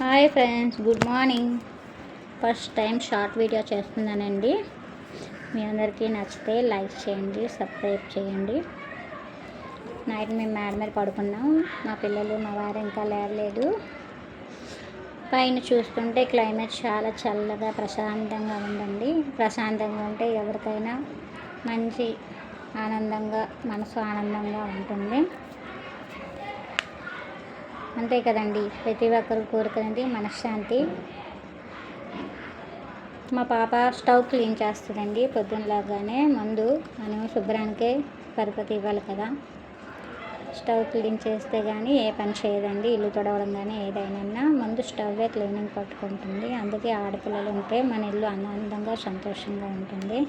Hi friends, good morning. First time short video చేస్తున్నానండి. మీ అందరికీ నచ్చితే లైక్ చేయండి, సబ్స్క్రైబ్ చేయండి. నైట్ మేము మేడ మీద పడుకున్నాం. మా పిల్లలు మా వారు ఇంకా లేవలేదు. పైన చూస్తుంటే క్లైమేట్ చాలా చల్లగా ప్రశాంతంగా ఉందండి. ప్రశాంతంగా ఉంటే ఎవరికైనా మంచి ఆనందంగా, మనసు ఆనందంగా ఉంటుంది. అంతే కదండి, ప్రతి ఒక్కరు కోరుకునేది మనశ్శాంతి. మా పాప స్టవ్ క్లీన్ చేస్తుందండి. పొద్దున్నలాగానే ముందు మనం శుభ్రానికే పరపతి ఇవ్వాలి కదా. స్టవ్ క్లీన్ చేస్తే కానీ ఏ పని చేయదండి. ఇల్లు తొడవడం కానీ ఏదైనా ముందు స్టవ్వే క్లీనింగ్ పట్టుకుంటుంది. అందుకే ఆడపిల్లలు ఉంటే మన ఇల్లు ఆనందంగా సంతోషంగా ఉంటుంది.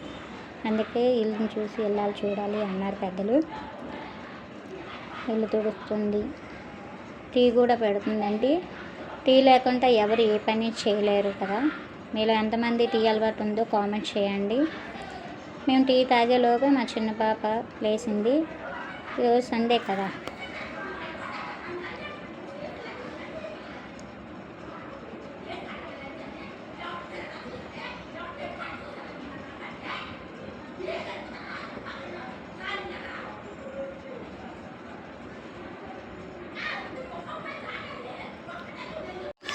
అందుకే ఇల్లుని చూసి ఇల్లాలు చూడాలి అన్నారు పెద్దలు. ఇల్లు తుడుస్తుంది, టీ కూడా పెడుతుందండి. టీ లేకుండా ఎవరు ఏ పని చేయలేరు కదా. మీలో ఎంతమంది టీ అలవాటు ఉందో కామెంట్ చేయండి. మేము టీ తాగేలోగా మా చిన్న పాప లేచింది. ఈరోజు సండే కదా.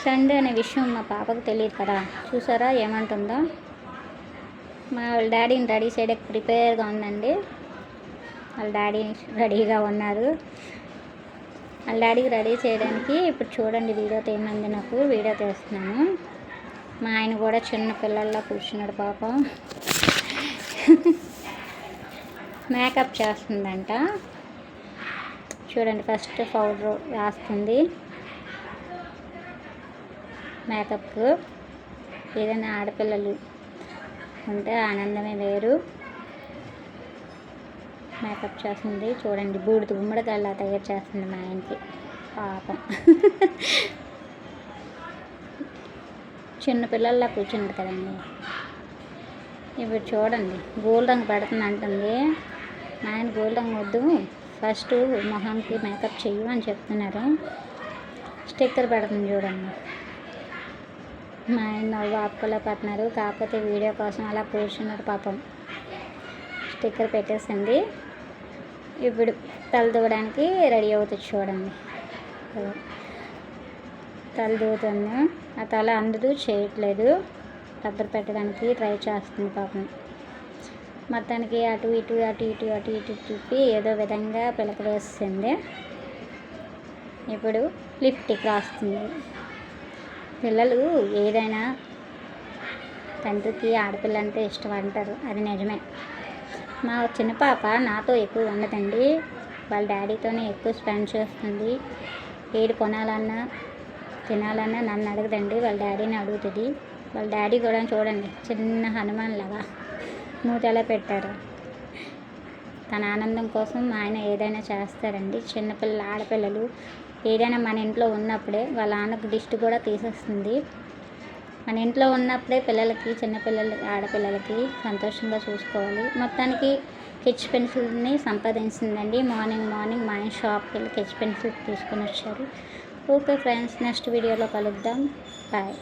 సండే అనే విషయం మా పాపకు తెలియదు కదా. చూసారా ఏమంటుందో. మా వాళ్ళ డాడీని రెడీ చేయడానికి ప్రిపేర్గా ఉందండి. వాళ్ళ డాడీ రెడీగా ఉన్నారు. వాళ్ళ డాడీకి రెడీ చేయడానికి ఇప్పుడు చూడండి వీడియో తీయమంది నాకు. వీడియో తీస్తున్నాను. మా ఆయన కూడా చిన్న పిల్లల్లో కూర్చున్నాడు పాపం. మేకప్ చేస్తుందంట. చూడండి, ఫస్ట్ పౌడర్ రాస్తుంది. మేకప్కు ఏదైనా ఆడపిల్లలు ఉంటే ఆనందమే వేరు. మేకప్ చేస్తుంది చూడండి. బూడిద గుమ్మడికాయలా తయారు చేస్తుంది మా ఆయనకి పాపం. చిన్న పిల్లల్లా కూర్చున్నాడు కదండి. ఇప్పుడు చూడండి, గోల్డ్ రంగు పెడుతుంది అంటుంది. మా ఆయన గోల్డ్ రంగు వద్దు, ఫస్ట్ మొహంకి మేకప్ చెయ్యి అని చెప్తున్నారు. స్టిక్కర్ పెడుతుంది చూడండి. మా ఆయన నవ్వు ఆపుకోలేకపోతున్నారు. కాకపోతే వీడియో కోసం అలా కూర్చున్నారు పాపం. స్టిక్కర్ పెట్టేసింది. ఇప్పుడు తల దూవడానికి రెడీ అవుతుంది చూడండి. తల దూవుతుంది. ఆ తల అందరూ చేయట్లేదు. రబ్బర్ పెట్టడానికి ట్రై చేస్తుంది పాపం. మొత్తానికి అటు ఇటు అటు ఇటు అటు ఇటు తిప్పి ఏదో విధంగా పిలక వేస్తుంది. ఇప్పుడు లిప్టిక్ రాస్తుంది. పిల్లలు ఏదైనా తండ్రికి ఆడపిల్ల అంటే ఇష్టం అంటారు, అది నిజమే. మా చిన్న పాప నాతో ఎక్కువ ఉండదండి. వాళ్ళ డాడీతోనే ఎక్కువ స్పెండ్ చేస్తుంది. ఏది కొనాలన్నా తినాలన్నా నన్ను అడగదండి, వాళ్ళ డాడీని అడుగుతుంది. వాళ్ళ డాడీ కూడా చూడండి, చిన్న హనుమాన్ లాగా మూతలా పెట్టారు. తన ఆనందం కోసం ఆయన ఏదైనా చేస్తారండి. చిన్నపిల్లలు ఆడపిల్లలు ఏదైనా మన ఇంట్లో ఉన్నప్పుడే వాళ్ళ నాన్నకు దిష్టి కూడా తీసేస్తుంది. మన ఇంట్లో ఉన్నప్పుడే పిల్లలకి, చిన్నపిల్లలు ఆడపిల్లలకి సంతోషంగా చూసుకోవాలి. మొత్తానికి స్కెచ్ పెన్సిల్ని సంపాదించిందండి. మార్నింగ్ మా ఆయన షాప్కి వెళ్ళి స్కెచ్ పెన్సిల్ తీసుకొని వచ్చారు. ఓకే ఫ్రెండ్స్, నెక్స్ట్ వీడియోలో కలుద్దాం. బాయ్.